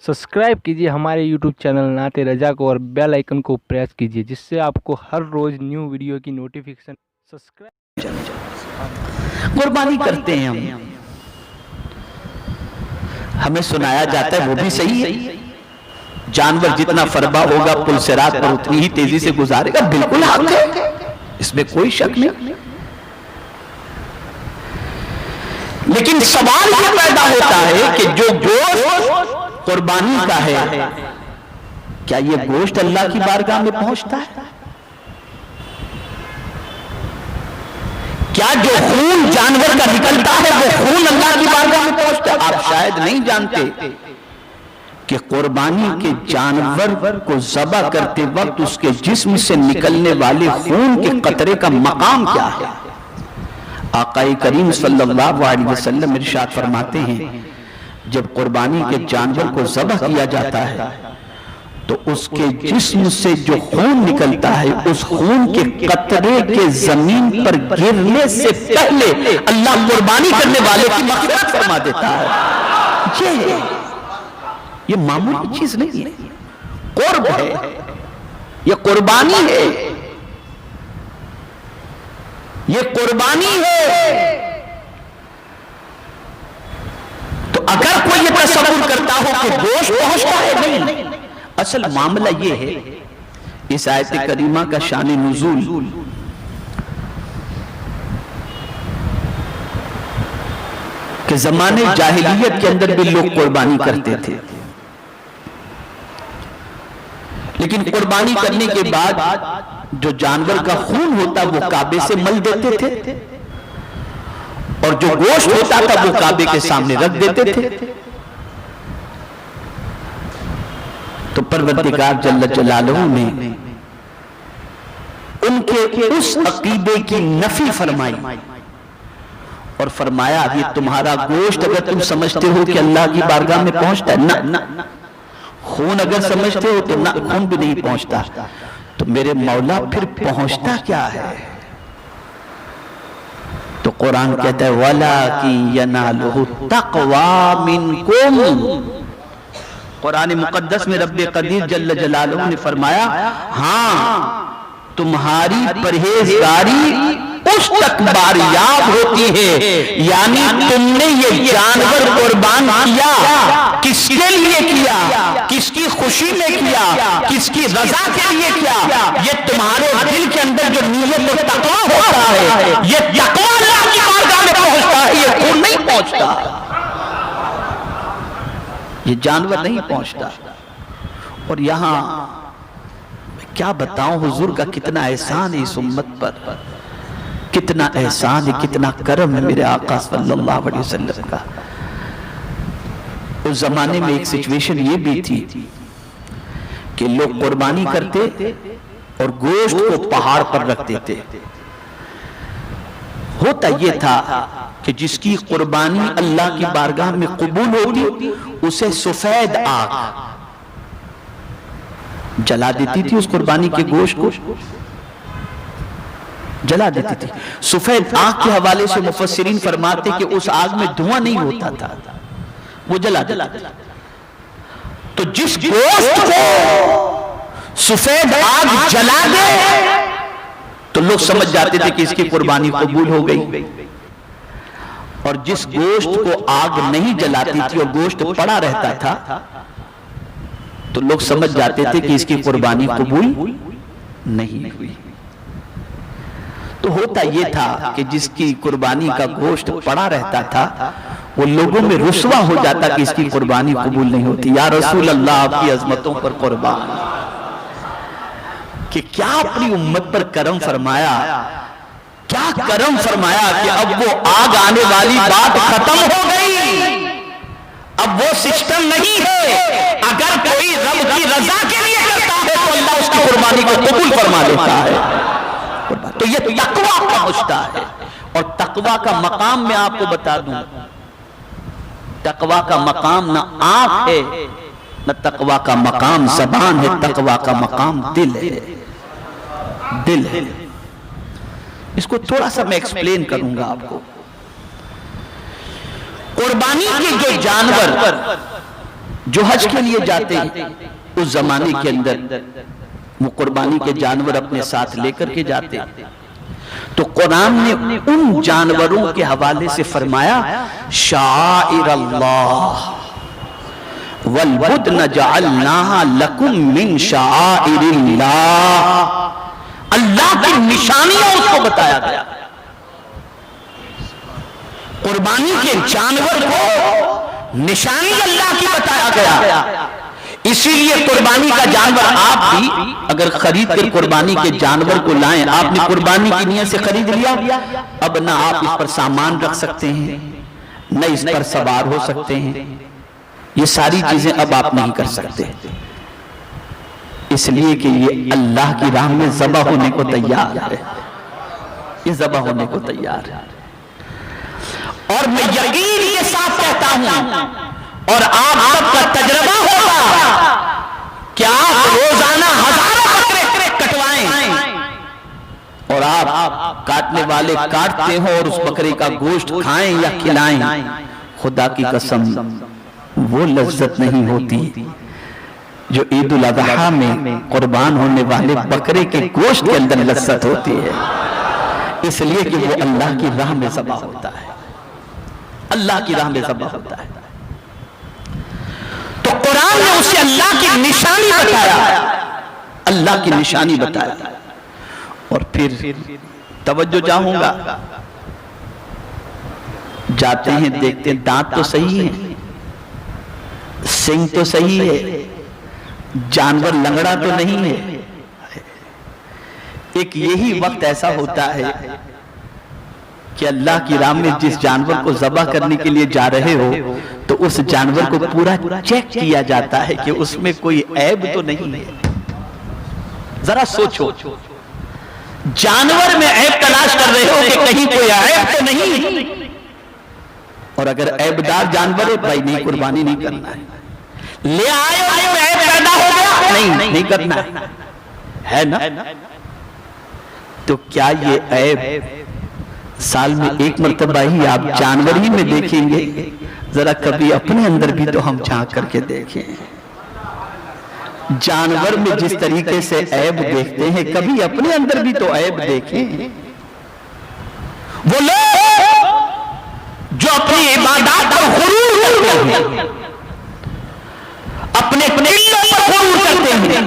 Subscribe कीजिए हमारे YouTube channel नाते रजा को और बेल आइकन को प्रेस कीजिए जिससे आपको हर रोज न्यू वीडियो की नोटिफिकेशन। सब्सक्राइब कुर्बानी करते हैं हम, हमें सुनाया जाता है वो भी सही है। जानवर जितना फरबा होगा पुलसिरात पर उतनी ही तेजी से गुजारेगा, बिल्कुल हक है, इसमें कोई शक नहीं। लेकिन सवाल ये पैदा होता है कि जो गोश्त कुर्बानी का है, क्या ये गोश्त अल्लाह की बारगाह में पहुंचता है? क्या जो खून जानवर का निकलता है वो खून अल्लाह की बारगाह में पहुंचता है? आप शायद नहीं जानते कि कुर्बानी के जानवर को ज़बह करते वक्त उसके जिस्म से निकलने वाले खून के कतरे का मकाम क्या है। आक़ाए करीम सल्लल्लाहु अलैहि वसल्लम इरशाद फरमाते हैं, जब कुर्बानी के जानवर को ज़बह किया जाता है तो उसके जिस्म से जो खून निकलता है उस खून के कतरे के जमीन पर गिरने से पहले अल्लाह कुर्बानी करने वाले की मग़फ़िरत फरमा देता है। ये मामूली चीज नहीं है, कुर्ब है, ये कुर्बानी है, ये कुर्बानी है। तो अगर कोई ये तसव्वुर करता हो कि गोश्त पहुंचता है, नहीं, असल मामला ये है, इस आयत करीमा का शान नुज़ूल कि जमाने जाहिलियत के अंदर भी लोग कुर्बानी करते थे, लेकिन कुर्बानी करने के बाद जो जानवर का खून होता वो काबे से मल देते थे और जो गोश्त होता था वो काबे के सामने रख देते थे। तो परवरदिगार जल्ल जलालहू ने उनके उस अकीदे की नफी फरमाई और फरमाया, ये तुम्हारा गोश्त अगर तुम समझते हो कि अल्लाह की बारगाह में पहुंचता है, ना, खून अगर समझते हो तो ना, खून भी नहीं पहुंचता, तो मेरे मौला फिर पहुंचता क्या है? तो कुरान कहता है, वलाकिन यनालुहु तक़वा मिनकुम। कुरान मुक़द्दस में रब्बे क़दीर जल्ल जलालहू ने फरमाया, हाँ, तुम्हारी परहेजगारी उस तक बारियाब होती है, यानी तुमने ये जानवर कुर्बान किया, किसके लिए किया, किसकी खुशी में किया, किसकी रजा के लिए किया, ये तुम्हारे दिल के अंदर जो नीयत और तक़वा होता है, ये तक़वा अल्लाह की बारगाह में पहुंचता है, ये खून नहीं पहुंचता, ये जानवर नहीं पहुंचता। और यहां क्या बताऊं हुजूर का कितना एहसान है इस उम्मत पर, कितना एहसान है, कितना करम है मेरे आका सल्लल्लाहु अलैहि वसल्लम का। उस जमाने में एक सिचुएशन ये भी थी कि लोग कुर्बानी करते और गोश्त को पहाड़ पर रखते थे। होता ये था कि जिसकी कुर्बानी अल्लाह की बारगाह में कबूल होती उसे सफेद आग जला देती थी, उस कुर्बानी के गोश्त को जला देती थी। सफेद आग के हवाले से मुफस्सिरीन फरमाते कि उस आग में धुआं नहीं होता था, वो जला देती। तो जिस गोश्त को सफेद आग जला दे तो लोग समझ जाते थे कि इसकी कुर्बानी कबूल हो गई, और जिस गोश्त को आग नहीं जलाती थी और गोश्त पड़ा रहता था तो लोग समझ जाते थे कि इसकी कुर्बानी कबूल नहीं हुई। तो होता यह था कि जिसकी कुर्बानी का गोश्त पड़ा रहता था वो लोगों में रुस्वा हो जाता कि इसकी कुर्बानी कबूल नहीं होती। या रसूल अल्लाह, आपकी अजमतों पर कुर्बान, कि क्या अपनी उम्मत पर करम फरमाया, क्या करम फरमाया कि अब वो आग आने वाली बात खत्म हो गई, अब वो सिस्टम नहीं है। अगर कोई रब की रजा के लिए करता है तो अल्लाह उसकी कुर्बानी को कबूल फरमा लेता है। तो ये तकवा पहुंचता है, और तकवा का मकाम मैं आपको बता दूं, तकवा का मकाम ना आंख है, न तकवा का मकाम ज़बान है, तकवा का मकाम दिल है, दिल है। इसको थोड़ा सा मैं एक्सप्लेन करूंगा आपको। कुर्बानी के जो जानवर जो हज के लिए जाते हैं उस जमाने के अंदर वो कुर्बानी के जानवर अपने साथ लेकर के जाते हैं। तो कुरान ने उन जानवरों के हवाले से फरमाया शाइर अल्लाह वल बुद्न जअलनाहा लकुम मिन शाइरिल्लाह, अल्लाह की निशानियां उसको बताया गया। कुर्बानी के जानवर को निशानी अल्लाह की बताया गया। इसीलिए कुर्बानी का जानवर आप भी अगर खरीद कर कुर्बानी के जानवर को लाएं, आपने कुर्बानी की नियत से खरीद लिया, अब ना आप इस पर सामान रख सकते हैं, न इस पर सवार हो सकते हैं, ये सारी चीजें अब आप नहीं कर सकते, इसलिए कि ये अल्लाह की राह में ज़बा होने को तैयार है, ये ज़बा होने को तैयार है। और मैं यकीन के साथ कहता हूं और आप सबका तजर्बा होगा कि आप रोजाना हजारों बकरे कटवाएं और आप काटने वाले काटते हो और उस बकरे का गोश्त खाएं या खिलाएं, खुदा की कसम वो लज्जत नहीं होती जो ईद उल अज़हा में कुर्बान होने वाले बकरे के गोश्त के अंदर लज्जत होती है, इसलिए कि वो अल्लाह की राह में ज़बा होता है, अल्लाह की राह में ज़बा होता है। तो कुरान ने उसे अल्लाह की निशानी बताया, अल्लाह की निशानी बताया। और फिर तवज्जो चाहूंगा, जाते हैं देखते हैं दांत तो सही है, सिंग तो सही है, जानवर लंगड़ा तो नहीं है। एक यही वक्त ऐसा होता है कि अल्लाह की राह में जिस जानवर को ज़बा करने के लिए जा रहे हो तो उस जानवर को पूरा चेक किया जाता है कि उसमें कोई ऐब तो नहीं है। जरा सोचो, जानवर में ऐब तलाश कर रहे हो कि कहीं कोई ऐब तो नहीं है, और अगर ऐबदार जानवर है भाई नहीं, कुर्बानी नहीं करना है, ले आए और ऐब पैदा हो गया, नहीं करना है ना। तो क्या ये ऐब साल में एक मर्तबा ही आप जानवर ही में देखेंगे? जरा कभी अपने अंदर भी तो हम झांक करके देखें। जानवर में जिस तरीके से ऐब देखते हैं, कभी अपने अंदर भी तो ऐब देखें। वो लोग जो अपनी इबादत पर गुरूर करते हैं, अपने किल्लों पर गुरूर करते हैं,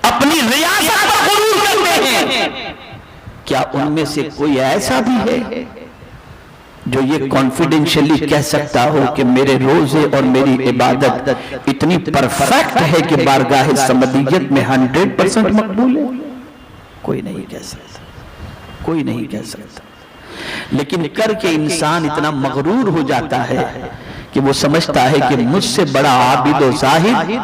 अपनी रियासत पर गुरूर करते हैं, क्या उनमें से कोई ऐसा भी है जो ये कॉन्फिडेंशियली कह सकता हो कि मेरे रोजे और मेरी इबादत इतनी परफेक्ट है कि बारगाह समदियत में 100% मकबूल है? कोई नहीं कह सकता, कोई नहीं कह सकता। लेकिन करके इंसान इतना मगरूर हो जाता है कि वो समझता है कि मुझसे बड़ा आबिद और जाहिद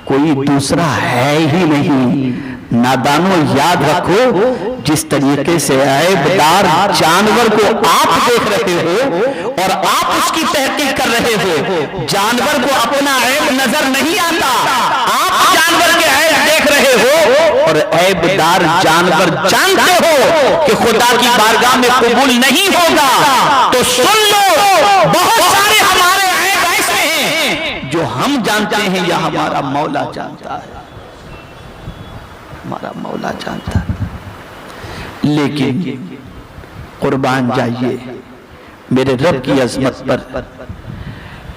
कोई दूसरा है ही नहीं। नादानो याद रखो, जिस तरीके से ऐबदार जानवर को आप देख रहे हो और आप उसकी तहकीक कर रहे हो, जानवर को अपना ऐब नजर नहीं आता, आप जानवर के ऐब देख रहे हो और ऐबदार जानवर जानते हो कि खुदा की बारगाह में कबूल नहीं होगा। तो सुन लो, बहुत सारे हमारे ऐब ऐसे हैं जो हम जानते हैं या हमारा मौला जानता है, हमारा मौला जानता है। लेकिन कुर्बान जाइए मेरे रब की अजमत पर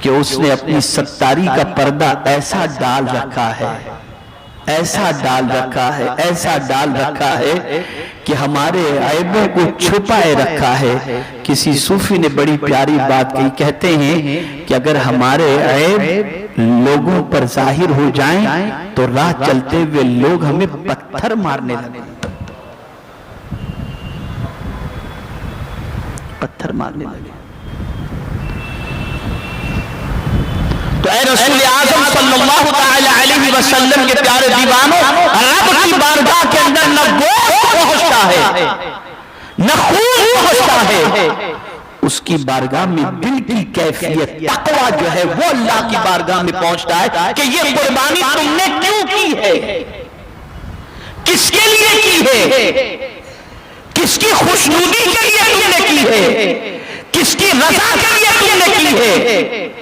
कि उसने अपनी सत्तारी का पर्दा ऐसा डाल रखा है, ऐसा डाल रखा है, ऐसा डाल रखा है कि हमारे ऐबों को छुपाए रखा है। किसी सूफी ने बड़ी प्यारी बात कही, कहते हैं कि अगर हमारे ऐब लोगों पर जाहिर हो जाएं तो राह चलते हुए लोग हमें पत्थर मारने लगे, पत्थर मारने लगे। तो ऐ रसूल आज़म सल्लल्लाहु तआला अलैहि वसल्लम के प्यारे दीवानों, रब की बारगाह के अंदर न गोश्त पहुंचता है न खून पहुंचता है, उसकी बारगाह में दिल की कैफियत तकवा जो है वो अल्लाह की बारगाह में पहुंचता है कि ये कुर्बानी तुमने क्यों की है, किसके लिए की है, किसकी खुशनुदी के लिए तुमने की है, किसकी रजा के लिए तुमने की है।